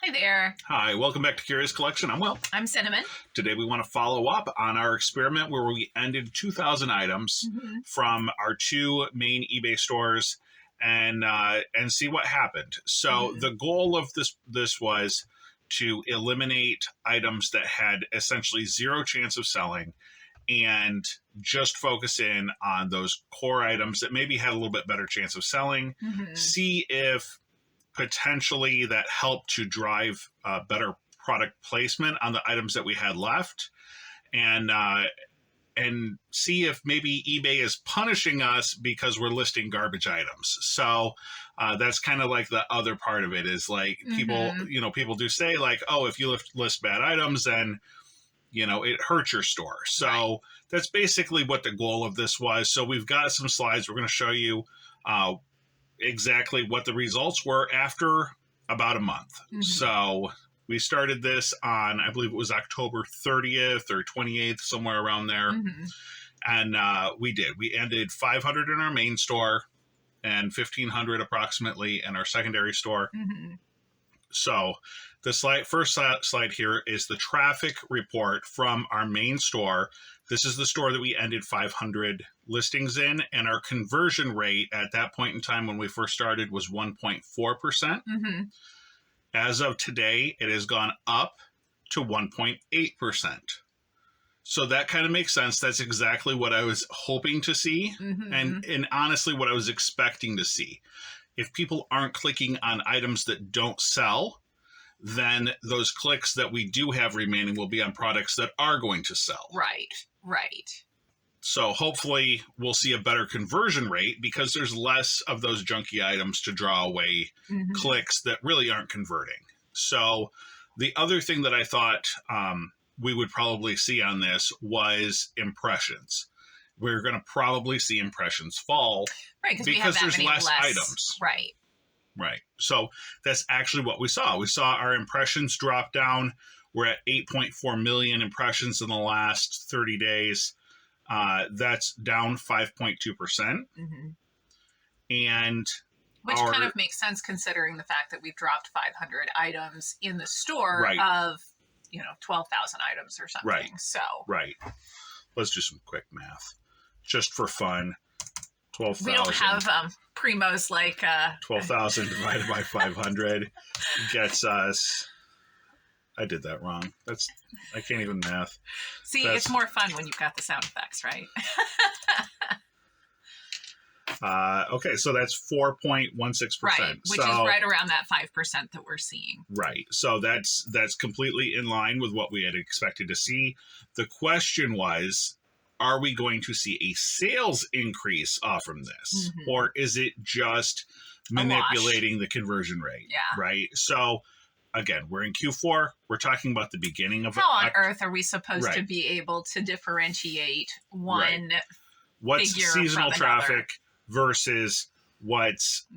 Hi there. Hi, welcome back to Curious Collection. I'm Will. I'm Cinnamon. Today we want to follow up on our experiment where we ended 2,000 items from our two main eBay stores and see what happened. So the goal of this was to eliminate items that had essentially zero chance of selling and just focus in on those core items that maybe had a little bit better chance of selling. See if potentially that helped to drive better product placement on the items that we had left, and see if maybe eBay is punishing us because we're listing garbage items. So that's kind of like the other part of it is like people do say like, oh, if you list bad items, then it hurts your store. So that's basically what the goal of this was. So we've got some slides. We're going to show you exactly what the results were after about a month. So we started this on, I believe it was October 30th or 28th, somewhere around there. And we ended 500 in our main store and 1,500 approximately in our secondary store. So the first slide here is the traffic report from our main store. This is the store that we ended 500 listings in, and our conversion rate at that point in time when we first started was 1.4%. As of today, it has gone up to 1.8%. So that kind of makes sense. That's exactly what I was hoping to see, and honestly what I was expecting to see. If people aren't clicking on items that don't sell, then those clicks that we do have remaining will be on products that are going to sell. Right. So hopefully we'll see a better conversion rate because there's less of those junky items to draw away clicks that really aren't converting. So the other thing that I thought we would probably see on this was impressions. We're going to probably see impressions fall because there's less items. Right. So that's actually what we saw. We saw our impressions drop down. We're at 8.4 million impressions in the last 30 days. That's down 5.2%. And which kind of makes sense considering the fact that we've dropped 500 items in the store of 12,000 items or something. Let's do some quick math just for fun. 12,000. We don't have primos like 12,000 divided by 500 gets us. I did that wrong. I can't even math. See, it's more fun when you've got the sound effects, right? Okay, so that's 4.16%. Right, which is right around that 5% that we're seeing. Right. So that's completely in line with what we had expected to see. The question was, are we going to see a sales increase off from this? Or is it just manipulating the conversion rate? Right. So again, we're in Q4. We're talking about the beginning of how on earth are we supposed to be able to differentiate one what's figure seasonal from traffic versus what's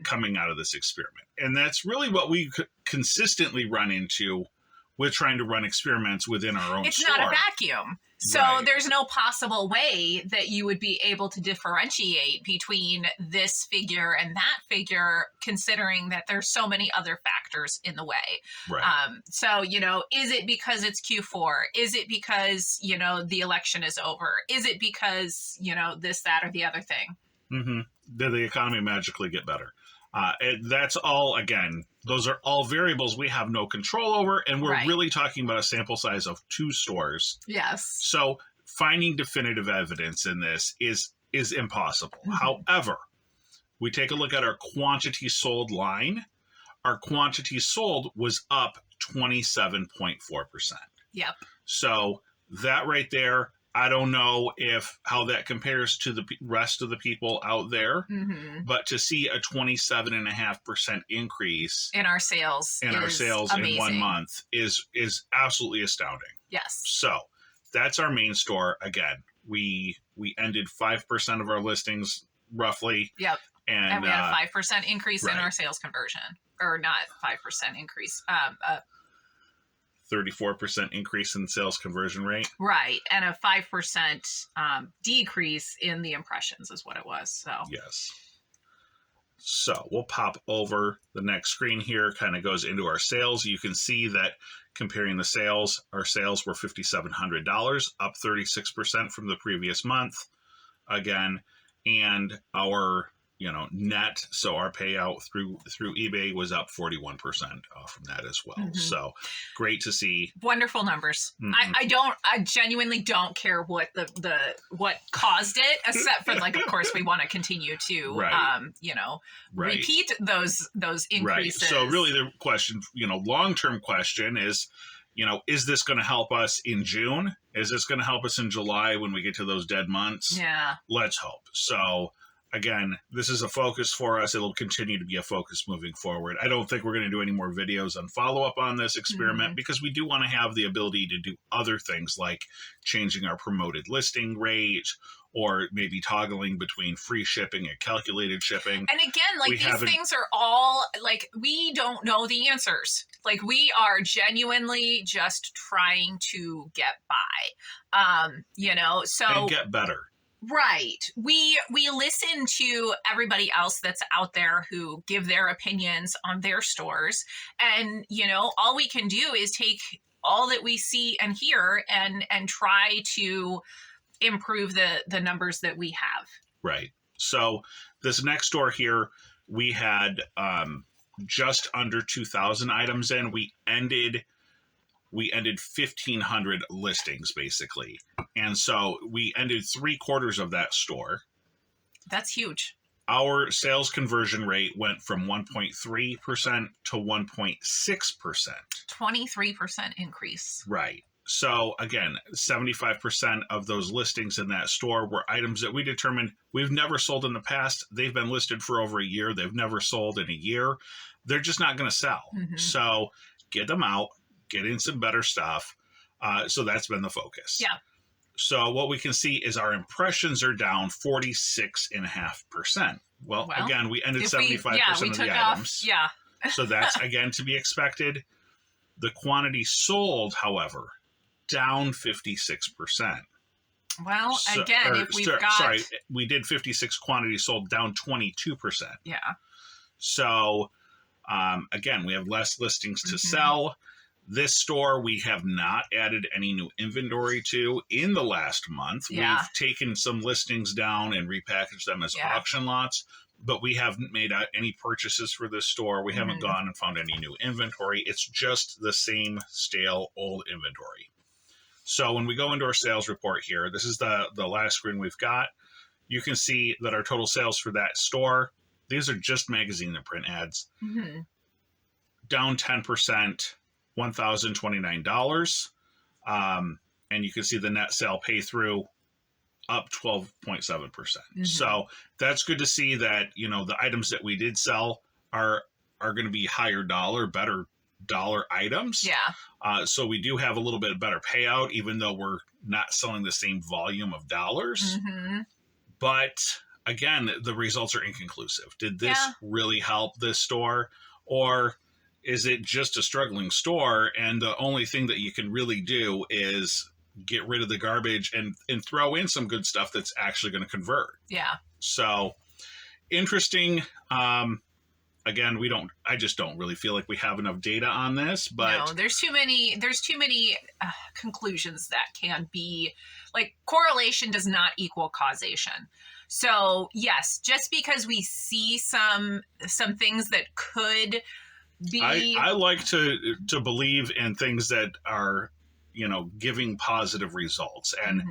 coming out of this experiment? And that's really what we consistently run into with trying to run experiments within our own store. It's not a vacuum. So there's no possible way that you would be able to differentiate between this figure and that figure, considering that there's so many other factors in the way. So, is it because it's Q4? Is it because, the election is over? Is it because, this, that, or the other thing? Did the economy magically get better? That's all, again, those are all variables we have no control over, and we're really talking about a sample size of 2 stores. Yes. So finding definitive evidence in this is impossible. However, we take a look at our quantity sold line. Our quantity sold was up 27.4%. Yep. So that right there, I don't know how that compares to the rest of the people out there, but to see a 27.5% increase in our sales in 1 month is absolutely astounding. Yes. So that's our main store. Again, we ended 5% of our listings roughly. Yep. And we had a 5% increase in our sales conversion, or not 5% increase. 34% increase in sales conversion rate. Right. And a 5% decrease in the impressions is what it was. So yes. So we'll pop over the next screen here, kind of goes into our sales. You can see that comparing the sales, our sales were $5,700, up 36% from the previous month again. And our net, so our payout through eBay was up 41% from that as well. So great to see. Wonderful numbers. I genuinely don't care what what caused it, except for, like, of course we want to continue to repeat those increases. Right. So really the question, long-term question is this going to help us in June? Is this going to help us in July when we get to those dead months? Yeah. Let's hope. So again, this is a focus for us. It'll continue to be a focus moving forward. I don't think we're going to do any more videos on follow-up on this experiment because we do want to have the ability to do other things like changing our promoted listing rate, or maybe toggling between free shipping and calculated shipping. And again, like, these things are all, like, we don't know the answers. Like, we are genuinely just trying to get by, so. And get better. Right. We listen to everybody else that's out there who give their opinions on their stores. And, all we can do is take all that we see and hear and try to improve the numbers that we have. Right. So this next store here, we had just under 2,000 items in. We ended 1,500 listings basically. And so we ended 3/4 of that store. That's huge. Our sales conversion rate went from 1.3% to 1.6%. 23% increase. Right. So again, 75% of those listings in that store were items that we determined we've never sold in the past. They've been listed for over a year. They've never sold in a year. They're just not going to sell. So get them out, get in some better stuff. So that's been the focus. Yeah. So what we can see is our impressions are down 46.5%. Well, again, we ended 75% of the items. Yeah. So that's, again, to be expected. The quantity sold, however, down 56%. Well, again, we did 56 quantity sold, down 22%. Yeah. So, again, we have less listings to sell. This store, we have not added any new inventory to in the last month. Yeah. We've taken some listings down and repackaged them as auction lots, but we haven't made any purchases for this store. We haven't gone and found any new inventory. It's just the same stale old inventory. So when we go into our sales report here, this is the last screen we've got. You can see that our total sales for that store, these are just magazine and print ads, down 10%. $1,029. And you can see the net sale pay through up 12.7%. So that's good to see that, the items that we did sell are going to be higher dollar, better dollar items. Yeah. So we do have a little bit better payout, even though we're not selling the same volume of dollars. But again, the results are inconclusive. Did this really help this store? Or is it just a struggling store, and the only thing that you can really do is get rid of the garbage and throw in some good stuff that's actually going to convert? Yeah. So interesting. Again, I just don't really feel like we have enough data on this, but no, there's too many conclusions that can be, like, correlation does not equal causation. So yes, just because we see some things that could be, I like to believe in things that are, giving positive results. And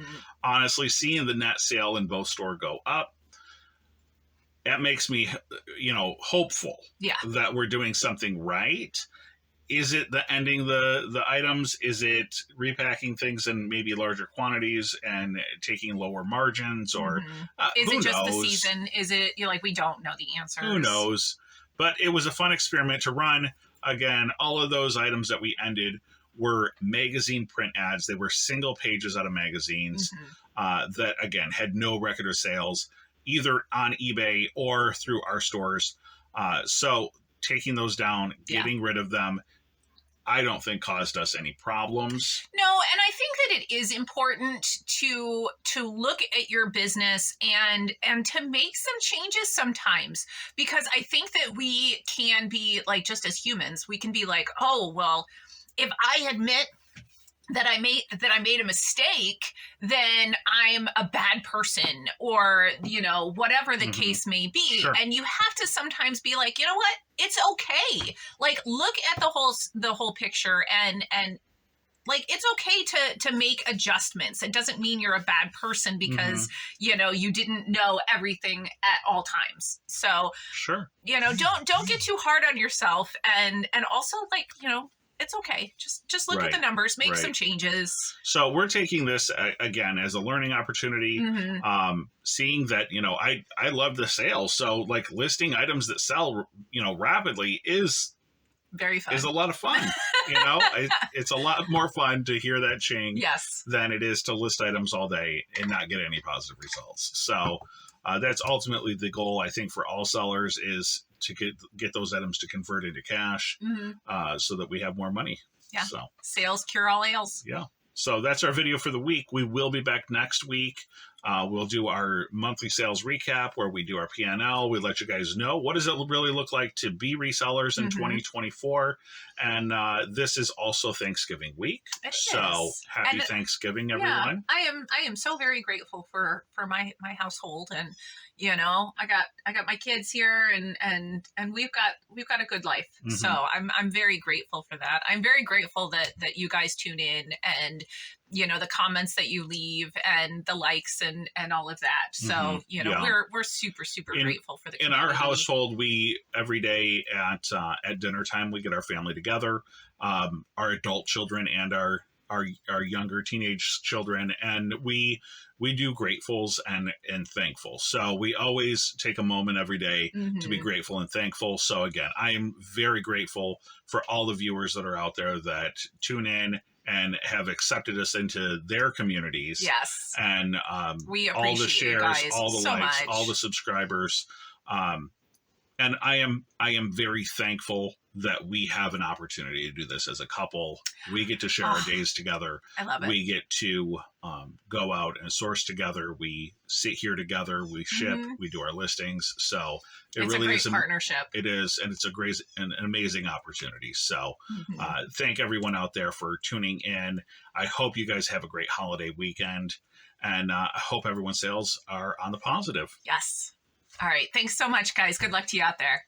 honestly, seeing the net sale in both store go up, that makes me, hopeful that we're doing something right. Is it the ending the items? Is it repacking things in maybe larger quantities and taking lower margins? Or is who it just knows? the season? Is it, we don't know the answers. Who knows? But it was a fun experiment to run. Again, all of those items that we ended were magazine print ads. They were single pages out of magazines that, again, had no record of sales, either on eBay or through our stores. So taking those down, getting rid of them, I don't think caused us any problems. No, and I think that it is important to look at your business and to make some changes sometimes, because I think that we can be like, just as humans, we can be like, oh well, if I admit that I made a mistake, then I'm a bad person, or whatever the case may be. Sure. And you have to sometimes be like, you know what, it's okay. Like, look at the whole picture, and like, it's okay to make adjustments. It doesn't mean you're a bad person because you didn't know everything at all times. So Sure. don't get too hard on yourself, and also, like, it's okay. Just look at the numbers, make some changes. So we're taking this again as a learning opportunity. Seeing that I love the sales, so like listing items that sell rapidly is very fun. Is a lot of fun. It's a lot more fun to hear that ching than it is to list items all day and not get any positive results. So that's ultimately the goal, I think, for all sellers, is to get those items to convert into cash, so that we have more money. Yeah. So sales cure all ails. Yeah. So that's our video for the week. We will be back next week. We'll do our monthly sales recap where we do our P&L. We let you guys know what does it really look like to be resellers in 2024. And this is also Thanksgiving week. So happy Thanksgiving, everyone. I am so very grateful for my household, and I got my kids here, and we've got a good life. So I'm very grateful for that. I'm very grateful that you guys tune in, and the comments that you leave, and the likes, and all of that. So we're super grateful for the community. In our household, we every day at dinner time we get our family together, our adult children and our younger teenage children, and we do gratefuls and thankful. So we always take a moment every day to be grateful and thankful. So again, I am very grateful for all the viewers that are out there that tune in and have accepted us into their communities. Yes. And we appreciate all the shares, all the likes, much. all the subscribers. And I am very thankful that we have an opportunity to do this as a couple. We get to share our days together. I love it. We get to go out and source together. We sit here together. We ship. We do our listings. So it's really a great partnership. It is, and it's an amazing opportunity. So thank everyone out there for tuning in. I hope you guys have a great holiday weekend, and I hope everyone's sales are on the positive. Yes. All right. Thanks so much, guys. Good luck to you out there.